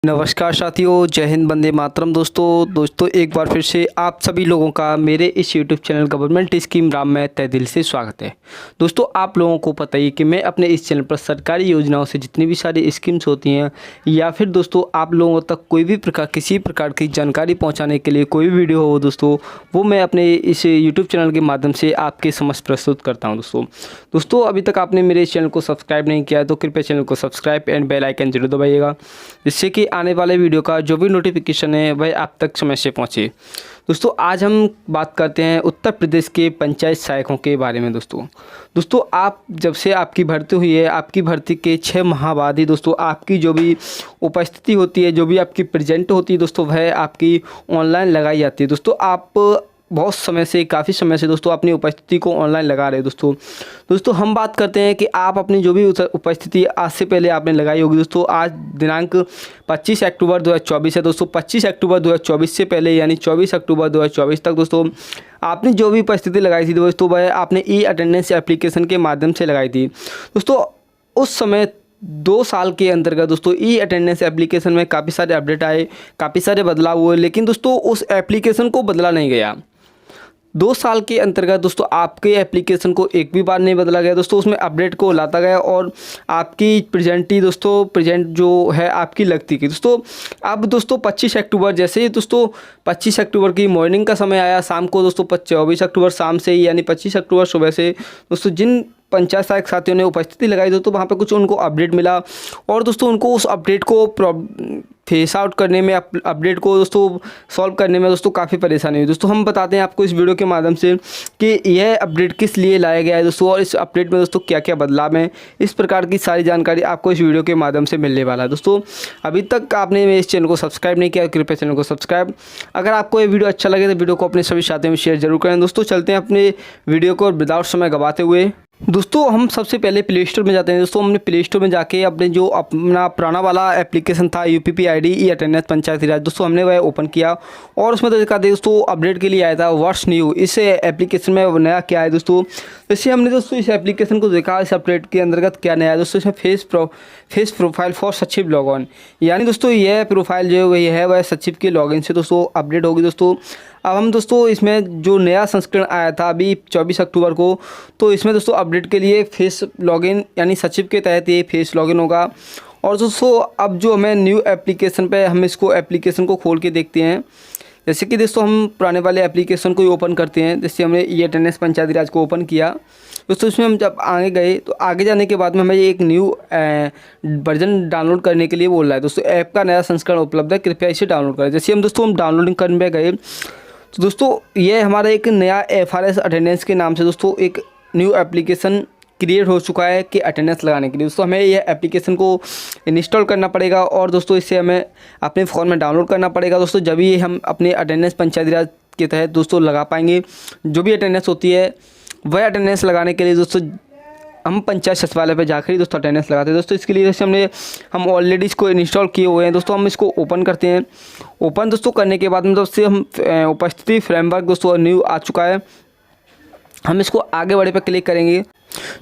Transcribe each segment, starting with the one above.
नमस्कार साथियों, जय हिंद, वंदे मातरम। दोस्तों एक बार फिर से आप सभी लोगों का मेरे इस YouTube channel government scheme Ram में तहे दिल से स्वागत है। दोस्तों आप लोगों को पता ही कि मैं अपने इस चैनल पर सरकारी योजनाओं से जितनी भी सारी स्कीम्स होती हैं या फिर दोस्तों आप लोगों तक कोई भी किसी प्रकार की जानकारी पहुँचाने के लिए कोई भी वीडियो हो दोस्तों, वो मैं अपने इस यूट्यूब चैनल के माध्यम से आपके समक्ष प्रस्तुत करता हूँ। दोस्तों अभी तक आपने मेरे इस चैनल को सब्सक्राइब नहीं किया तो कृपया चैनल को सब्सक्राइब एंड बेल आइकन जरूर दबाइएगा, जिससे कि आने वाले वीडियो का जो भी नोटिफिकेशन है वह आप तक समय से पहुंचे। दोस्तों आज हम बात करते हैं उत्तर प्रदेश के पंचायत सहायकों के बारे में। दोस्तों आप जब से आपकी भर्ती हुई है, आपकी भर्ती के 6 माह बाद ही दोस्तों आपकी जो भी उपस्थिति होती है, जो भी आपकी प्रेजेंट होती है दोस्तों, वह आपकी ऑनलाइन लगाई जाती है। दोस्तों आप बहुत समय से, काफ़ी समय से दोस्तों अपनी उपस्थिति को ऑनलाइन लगा रहे हैं। दोस्तों हम बात करते हैं कि आप अपनी जो भी उपस्थिति आज से पहले आपने लगाई होगी दोस्तों, आज दिनांक 25 अक्टूबर 2024 है दोस्तों। 25 अक्टूबर 2024 से पहले यानी 24 अक्टूबर 2024 तक दोस्तों आपने जो भी उपस्थिति लगाई थी दोस्तों, वह आपने ई अटेंडेंस एप्लीकेशन के माध्यम से लगाई थी। दोस्तों उस समय 2 साल के अंतर्गत दोस्तों ई अटेंडेंस एप्लीकेशन में काफ़ी सारे अपडेट आए, काफ़ी सारे बदलाव हुए, लेकिन दोस्तों उस एप्लीकेशन को बदला नहीं गया। 2 साल के अंतर्गत दोस्तों आपके एप्लीकेशन को एक भी बार नहीं बदला गया दोस्तों, उसमें अपडेट को लाता गया और आपकी प्रेजेंट जो है आपकी लगती गई दोस्तों। अब दोस्तों 25 अक्टूबर जैसे ही दोस्तों 25 अक्टूबर की मॉर्निंग का समय आया, शाम को दोस्तों 24 अक्टूबर शाम से ही यानी 25 अक्टूबर सुबह से दोस्तों जिन पंचायत सहायक साथियों ने उपस्थिति लगाई दोस्तों, वहाँ पे कुछ उनको अपडेट मिला और दोस्तों उनको उस अपडेट को फेस आउट करने में, अपडेट को दोस्तों सॉल्व करने में दोस्तों काफ़ी परेशानी हुई। दोस्तों हम बताते हैं आपको इस वीडियो के माध्यम से कि यह अपडेट किस लिए लाया गया है दोस्तों, और इस अपडेट में दोस्तों क्या क्या बदलाव हैं। इस प्रकार की सारी जानकारी आपको इस वीडियो के माध्यम से मिलने वाला है। दोस्तों अभी तक आपने मेरे इस चैनल को सब्सक्राइब नहीं किया, कृपया चैनल को सब्सक्राइब। अगर आपको ये वीडियो अच्छा लगे तो वीडियो को अपने सभी साथियों में शेयर जरूर करें। दोस्तों चलते हैं अपने वीडियो को विदाउट समय गवाते हुए। दोस्तों हम सबसे पहले प्ले स्टोर में जाते हैं। दोस्तों हमने प्ले स्टोर में जाके अपने जो अपना पुराना वाला एप्लीकेशन था UPPID ई अटेंडेंस पंचायती राज, दोस्तों हमने वह ओपन किया और उसमें देखा दोस्तों अपडेट के लिए आया था व्हाट्स न्यू, इस एप्लीकेशन में नया क्या है दोस्तों। जैसे हमने दोस्तों इस एप्लीकेशन को देखा, इस अपडेट के अंतर्गत क्या नया है दोस्तों, इसमें फेस प्रोफाइल फॉर सचिव लॉगिन, यानी दोस्तों यह प्रोफाइल जो वही है वह सचिव के लॉगिन से दोस्तों अपडेट होगी दोस्तों। अब हम दोस्तों इसमें जो नया संस्करण आया था अभी 24 अक्टूबर को, तो इसमें दोस्तों अपडेट के लिए फेस लॉगिन यानी सचिव के तहत ये फेस लॉगिन होगा। और दोस्तों अब जो हमें न्यू एप्लीकेशन पे हम इसको एप्लीकेशन को खोल के देखते हैं। जैसे कि दोस्तों हम पुराने वाले एप्लीकेशन को ही ओपन करते हैं। जैसे हमने ई अटेंडेंस पंचायती राज को ओपन किया दोस्तों, इसमें हम जब आगे गए तो आगे जाने के बाद में हमें एक न्यू वर्जन डाउनलोड करने के लिए बोल रहा है दोस्तों। ऐप का नया संस्करण उपलब्ध है, कृपया इसे डाउनलोड करें। जैसे हम डाउनलोडिंग करने गए तो दोस्तों ये हमारा एक नया FRS अटेंडेंस के नाम से दोस्तों एक न्यू एप्लीकेशन क्रिएट हो चुका है कि अटेंडेंस लगाने के लिए। दोस्तों हमें यह एप्लीकेशन को इंस्टॉल करना पड़ेगा और दोस्तों इसे हमें अपने फ़ोन में डाउनलोड करना पड़ेगा दोस्तों, जब भी हम अपने अटेंडेंस पंचायती राज के तहत दोस्तों लगा पाएंगे। जो भी अटेंडेंस होती है वह अटेंडेंस लगाने के लिए दोस्तों हम पंचायत सचिवालय पर जाकर ही दोस्तों अटेंडेंस लगाते हैं दोस्तों। इसके लिए जैसे हम ऑलरेडी इसको इंस्टॉल किए हुए हैं दोस्तों, हम इसको ओपन करते हैं। ओपन दोस्तों करने के बाद में दोस्तों हम उपस्थिति फ्रेमवर्क दोस्तों न्यू आ चुका है, हम इसको आगे बढ़े पर क्लिक करेंगे।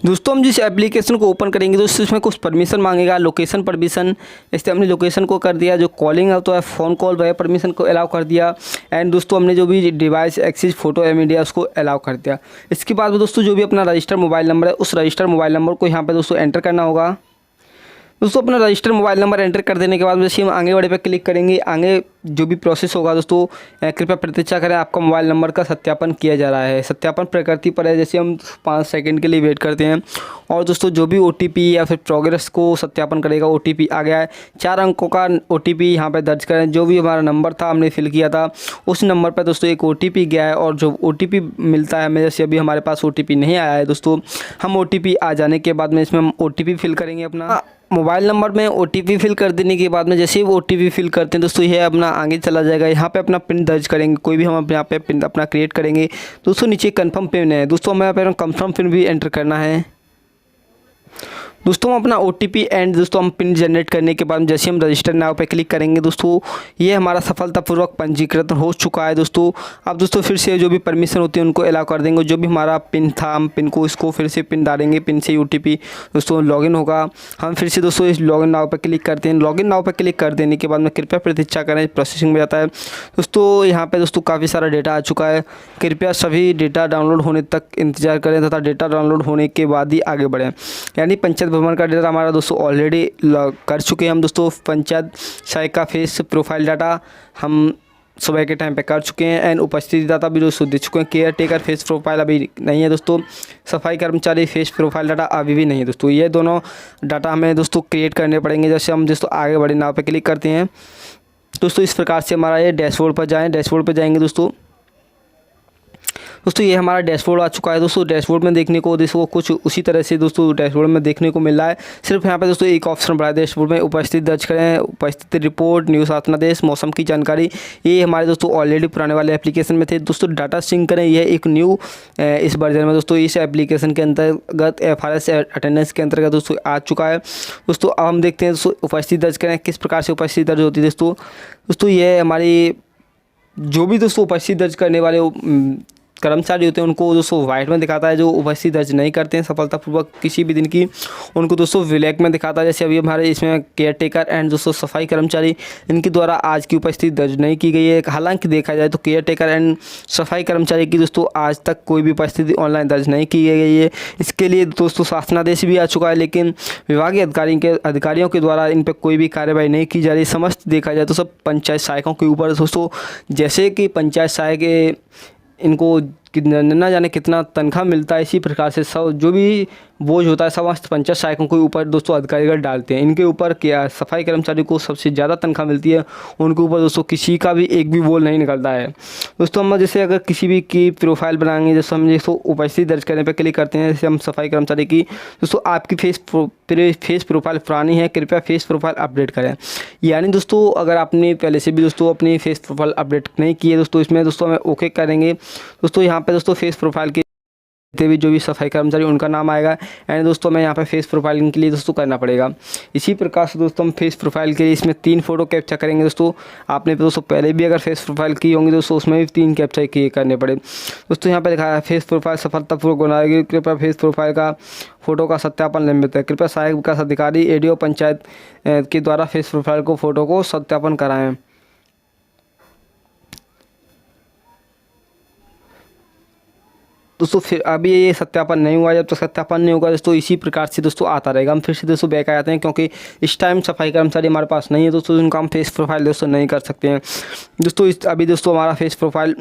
दोस्तों हम जिस एप्लीकेशन को ओपन करेंगे दोस्तों इसमें कुछ परमिशन मांगेगा, लोकेशन परमिशन, इससे हमने लोकेशन को कर दिया। जो कॉलिंग है तो है फ़ोन कॉल, वह परमिशन को अलाउ कर दिया। एंड दोस्तों हमने जो भी डिवाइस एक्सेस फोटो या मीडिया उसको अलाउ कर दिया। इसके बाद में दोस्तों जो भी अपना रजिस्टर मोबाइल नंबर है, उस रजिस्टर मोबाइल नंबर को यहाँ पर दोस्तों एंटर करना होगा। दोस्तों अपना रजिस्टर मोबाइल नंबर एंटर कर देने के बाद जैसे हम आगे बढ़े पर क्लिक करेंगे, आगे जो भी प्रोसेस होगा दोस्तों कृपया प्रतीक्षा करें, आपका मोबाइल नंबर का सत्यापन किया जा रहा है। सत्यापन प्रकृति पर है, जैसे हम 5 सेकंड के लिए वेट करते हैं और दोस्तों जो भी OTP या फिर प्रोग्रेस को सत्यापन करेगा, OTP आ गया है। 4 अंकों का OTP यहाँ पर दर्ज करें। जो भी हमारा नंबर था हमने फिल किया था उस नंबर पर दोस्तों एक OTP गया है और जो OTP मिलता है हमें, जैसे अभी हमारे पास OTP नहीं आया है दोस्तों, हम OTP आ जाने के बाद में इसमें हम OTP फिल करेंगे अपना मोबाइल नंबर में। OTP फिल कर देने के बाद में जैसे ही OTP फिल करते हैं दोस्तों यह अपना आगे चला जाएगा। यहाँ पे अपना पिन दर्ज करेंगे, कोई भी हम अपने यहाँ पे पिन अपना क्रिएट करेंगे दोस्तों। नीचे कंफर्म पिन है दोस्तों, हमें यहाँ पे कंफर्म पिन भी एंटर करना है। दोस्तों हम अपना OTP एंड दोस्तों हम पिन जनरेट करने के बाद जैसे हम रजिस्टर नाउ पे क्लिक करेंगे दोस्तों, ये हमारा सफलतापूर्वक पंजीकृत हो चुका है दोस्तों। अब दोस्तों फिर से जो भी परमिशन होती है उनको अलाउ कर देंगे। जो भी हमारा पिन था हम पिन को इसको फिर से पिन डालेंगे, पिन से OTP दोस्तों लॉगिन होगा। हम फिर से दोस्तों इस लॉगिन नाउ पर क्लिक करते हैं। लॉगिन नाउ पर क्लिक कर देने के बाद में कृपया प्रतीक्षा करें, प्रोसेसिंग में जाता है दोस्तों। यहाँ पर दोस्तों काफ़ी सारा डेटा आ चुका है। कृपया सभी डेटा डाउनलोड होने तक इंतजार करें तथा डेटा डाउनलोड होने के बाद ही आगे बढ़ें। यानी पंचायत भवन का डेटा हमारा दोस्तों ऑलरेडी कर चुके हैं हम दोस्तों। पंचायत सहायक का फेस प्रोफाइल डाटा हम सुबह के टाइम पे कर चुके हैं एंड उपस्थिति डाटा भी दोस्तों दे चुके हैं। केयर टेकर फेस प्रोफाइल अभी नहीं है दोस्तों। सफाई कर्मचारी फेस प्रोफाइल डाटा अभी भी नहीं है दोस्तों। ये दोनों डाटा हमें दोस्तों क्रिएट करने पड़ेंगे। जैसे हम दोस्तों आगे बढ़े नाव पे क्लिक करते हैं दोस्तों, इस प्रकार से हमारा ये डैशबोर्ड पर जाएँ। डैशबोर्ड पर जाएंगे दोस्तों, ये हमारा डैशबोर्ड आ चुका है दोस्तों। डैशबोर्ड में देखने को दोस्तों कुछ उसी तरह से दोस्तों डैशबोर्ड में देखने को मिल रहा है। सिर्फ यहाँ पे दोस्तों एक ऑप्शन बढ़ा है डैशबोर्ड में, उपस्थिति दर्ज करें, उपस्थिति रिपोर्ट, न्यूज़ शासनादेश, मौसम की जानकारी। ये हमारे दोस्तों ऑलरेडी पुराने वाले एप्लीकेशन में थे दोस्तों। डाटा सिंक करें, यह एक न्यू इस वर्जन में दोस्तों इस एप्लीकेशन के अंतर्गत FRS अटेंडेंस के अंतर्गत दोस्तों आ चुका है दोस्तों। अब हम देखते हैं दोस्तों उपस्थिति दर्ज करें किस प्रकार से उपस्थिति दर्ज होती है दोस्तों। ये हमारी जो भी दोस्तों उपस्थिति दर्ज करने वाले कर्मचारी होते हैं उनको दोस्तों वाइट में दिखाता है। जो उपस्थिति दर्ज नहीं करते हैं सफलतापूर्वक किसी भी दिन की, उनको दोस्तों ब्लैक में दिखाता है। जैसे अभी हमारे इसमें केयर टेकर एंड दोस्तों सफाई कर्मचारी, इनके द्वारा आज की उपस्थिति दर्ज नहीं की गई है। हालांकि देखा जाए तो केयर टेकर एंड सफाई कर्मचारी की दोस्तों आज तक कोई भी उपस्थिति ऑनलाइन दर्ज नहीं की गई है। इसके लिए दोस्तों शासनादेश भी आ चुका है, लेकिन विभागीय अधिकारियों के द्वारा इन पर कोई भी कार्रवाई नहीं की जा रही। समस्त देखा जाए तो सब पंचायत सहायकों के ऊपर दोस्तों। जैसे कि पंचायत सहायक इनको न जाने कितना तनख्वाह मिलता है, इसी प्रकार से सब जो भी बोझ होता है समस्त पंचायत सहायकों के ऊपर दोस्तों अधिकारीगण डालते हैं। इनके ऊपर क्या सफाई कर्मचारी को सबसे ज़्यादा तनख्वाह मिलती है, उनके ऊपर दोस्तों किसी का भी एक भी बोल नहीं निकलता है दोस्तों। हम जैसे अगर किसी भी की प्रोफाइल बनाएंगे, जैसे हम दोस्तों उपस्थिति दर्ज करने पर क्लिक करते हैं, जैसे हम सफाई कर्मचारी की दोस्तों आपकी फेस प्रोफाइल पुरानी है, कृपया फेस प्रोफाइल अपडेट करें। यानी दोस्तों अगर आपने पहले से भी दोस्तों अपनी फेस प्रोफाइल अपडेट नहीं की है दोस्तों, इसमें दोस्तों हमें ओके करेंगे दोस्तों। यहाँ पे दोस्तों फेस प्रोफाइल के भी जो भी सफाई कर्मचारी उनका नाम आएगा एंड दोस्तों हमें यहाँ पे फेस प्रोफाइलिंग के लिए दोस्तों करना पड़ेगा। इसी प्रकार से दोस्तों हम फेस प्रोफाइल के लिए इसमें 3 फ़ोटो कैप्चर करेंगे दोस्तों। आपने दोस्तों पहले भी अगर फेस प्रोफाइल की होंगी दोस्तों उसमें भी 3 कैप्चर किए करने पड़े दोस्तों। यहाँ पे लिखा है फेस प्रोफाइल सफलतापूर्वक बनाएगी, कृपया फेस प्रोफाइल का फोटो का सत्यापन लंबित है, कृपया सहायक विकास अधिकारी ADO पंचायत के द्वारा फेस प्रोफाइल को फोटो को सत्यापन कराएँ दोस्तों। फिर अभी ये सत्यापन नहीं हुआ, जब तक सत्यापन नहीं होगा दोस्तों इसी प्रकार से दोस्तों आता रहेगा। हम फिर से दोस्तों बैक आ जाते हैं क्योंकि इस टाइम सफाई कर्मचारी हमारे पास नहीं है दोस्तों, उनका हम फेस प्रोफाइल दोस्तों नहीं कर सकते हैं दोस्तों। अभी दोस्तों हमारा फेस प्रोफाइल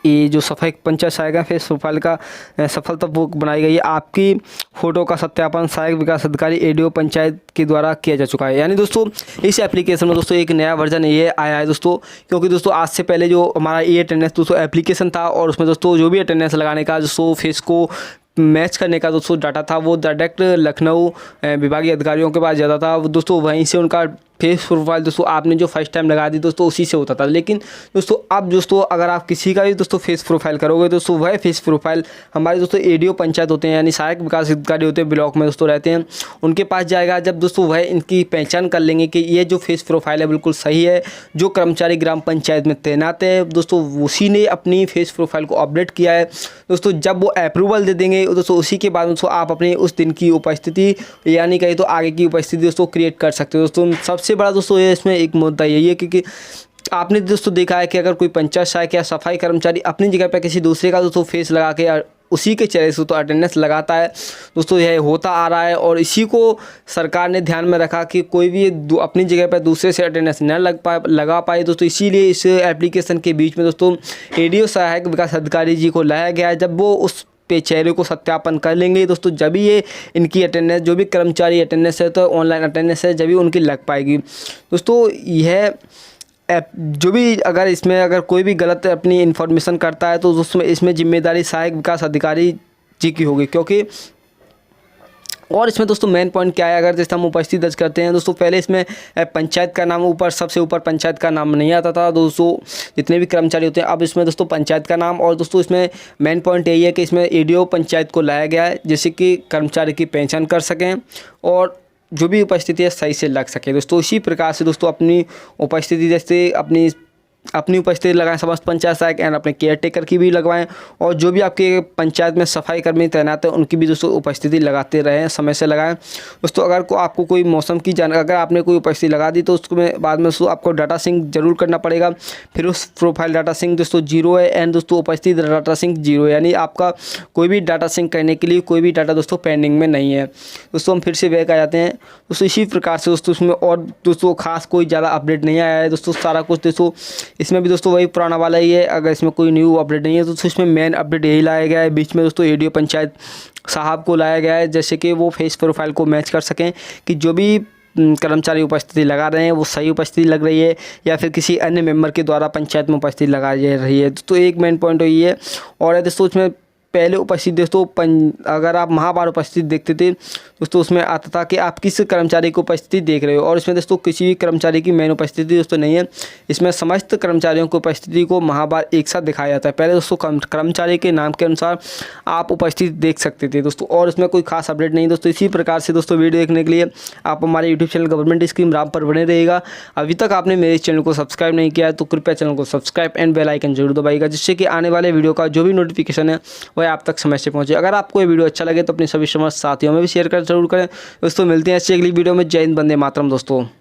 ये जो सफाई पंचायत सहायक है फेस प्रोफाइल का सफलतापूर्वक बनाई गई है। आपकी फ़ोटो का सत्यापन सहायक विकास अधिकारी ADO पंचायत के द्वारा किया जा चुका है। यानी दोस्तों इस एप्लीकेशन में दोस्तों एक नया वर्जन ये आया है दोस्तों, क्योंकि दोस्तों आज से पहले जो हमारा अटेंडेंस दोस्तों एप्लीकेशन था और उसमें दोस्तों जो भी अटेंडेंस लगाने का दोस्तों फेस को मैच करने का दोस्तों डाटा था वो डायरेक्ट लखनऊ विभागीय अधिकारियों के पास जाता था दोस्तों। वहीं से उनका फेस प्रोफाइल दोस्तों आपने जो फर्स्ट टाइम लगा दी दोस्तों उसी से होता था। लेकिन दोस्तों अब दोस्तों अगर आप किसी का भी दोस्तों फेस प्रोफाइल करोगे दोस्तों वह फेस प्रोफाइल हमारे दोस्तों ADO पंचायत होते हैं यानी सहायक विकास अधिकारी होते हैं, ब्लॉक में दोस्तों रहते हैं, उनके पास जाएगा। जब दोस्तों वह इनकी पहचान कर लेंगे कि ये जो फेस प्रोफाइल है बिल्कुल सही है, जो कर्मचारी ग्राम पंचायत में तैनात है दोस्तों उसी ने अपनी फेस प्रोफाइल को अपडेट किया है दोस्तों। जब वो अप्रूवल दे देंगे दोस्तों उसी के बाद दोस्तों आप अपने उस दिन की उपस्थिति यानी कहीं तो आगे की उपस्थिति दोस्तों क्रिएट कर सकते हो दोस्तों। सबसे बड़ा दोस्तों ये इसमें एक मुद्दा यही है क्योंकि आपने दोस्तों देखा है कि अगर कोई पंचायत सहायक या सफाई कर्मचारी अपनी जगह पर किसी दूसरे का दोस्तों फेस लगा के उसी के चेहरे से तो अटेंडेंस लगाता है दोस्तों, यह होता आ रहा है और इसी को सरकार ने ध्यान में रखा कि कोई भी अपनी जगह पर दूसरे से अटेंडेंस न लगा पाए दोस्तों। इसीलिए इस एप्लीकेशन के बीच में दोस्तों ADO सहायक विकास अधिकारी जी को लाया गया है। जब वो उस पे चेहरे को सत्यापन कर लेंगे दोस्तों जब भी ये इनकी अटेंडेंस जो भी कर्मचारी अटेंडेंस है तो ऑनलाइन अटेंडेंस है जब भी उनकी लग पाएगी दोस्तों। यह जो भी अगर इसमें अगर कोई भी गलत अपनी इन्फॉर्मेशन करता है तो उसमें इसमें जिम्मेदारी सहायक विकास अधिकारी जी की होगी, क्योंकि और इसमें दोस्तों मेन पॉइंट क्या है, अगर जैसे हम उपस्थिति दर्ज करते हैं दोस्तों, पहले इसमें पंचायत का नाम ऊपर सबसे ऊपर पंचायत का नाम नहीं आता था दोस्तों, जितने भी कर्मचारी होते हैं। अब इसमें दोस्तों पंचायत का नाम, और दोस्तों इसमें मेन पॉइंट यही है कि इसमें ईडीओ पंचायत को लाया गया है, जिससे कि कर्मचारी की पहचान कर सकें और जो भी उपस्थिति है सही से लग सके दोस्तों। इसी प्रकार से दोस्तों अपनी उपस्थिति जैसे अपनी उपस्थिति लगाएं समस्त पंचायत सहायक एंड अपने केयर टेकर की भी लगवाएं, और जो भी आपके पंचायत में सफाई कर्मी तैनात है उनकी भी दोस्तों उपस्थिति लगाते रहें, समय से लगाएं दोस्तों। अगर आपको कोई मौसम की जानकारी, अगर आपने कोई उपस्थिति लगा दी तो उसको में बाद में दोस्तों आपको डाटा सिंक जरूर करना पड़ेगा। फिर उस प्रोफाइल डाटा सिंक दोस्तों 0 है एंड दोस्तों उपस्थिति डाटा सिंक 0 है, यानी आपका कोई भी डाटा सिंक करने के लिए कोई भी डाटा दोस्तों पेंडिंग में नहीं है दोस्तों। हम फिर से बैक आ जाते हैं दोस्तों। इसी प्रकार से दोस्तों इसमें और दोस्तों खास कोई ज़्यादा अपडेट नहीं आया है दोस्तों, सारा कुछ दोस्तों इसमें भी दोस्तों वही पुराना वाला ही है। अगर इसमें कोई न्यू अपडेट नहीं है तो इसमें मेन अपडेट यही लाया गया है। बीच में दोस्तों ईडीओ पंचायत साहब को लाया गया है, जैसे कि वो फेस प्रोफाइल को मैच कर सकें कि जो भी कर्मचारी उपस्थिति लगा रहे हैं वो सही उपस्थिति लग रही है या फिर किसी अन्य मेंबर के द्वारा पंचायत में उपस्थिति लगा रही है। तो एक मेन पॉइंट ये है। और दोस्तों इसमें पहले उपस्थिति दोस्तों अगर आप महाबार उपस्थिति देखते थे दोस्तों, उसमें आता था कि आप किस कर्मचारी की उपस्थिति देख रहे हो, और इसमें दोस्तों किसी भी कर्मचारी की मेन उपस्थिति दोस्तों नहीं है। इसमें समस्त कर्मचारियों की उपस्थिति को महाबार एक साथ दिखाया जाता है। पहले दोस्तों कर्मचारी के नाम के अनुसार आप उपस्थिति देख सकते थे दोस्तों, और इसमें कोई खास अपडेट नहीं दोस्तों। इसी प्रकार से दोस्तों वीडियो देखने के लिए आप हमारे YouTube channel government scheme Ram पर बने रहेगा। अभी तक आपने मेरे चैनल को सब्सक्राइब नहीं किया है तो कृपया चैनल को सब्सक्राइब एंड बेल आइकन जरूर दबाइएगा, जिससे कि आने वाले वीडियो का जो भी नोटिफिकेशन है वह आप तक समय से पहुंचे। अगर आपको ये वीडियो अच्छा लगे तो अपने सभी समस्त साथियों में भी शेयर कर जरूर करें दोस्तों। मिलते हैं ऐसी अगली वीडियो में। जय हिंद, वंदे मातरम दोस्तों।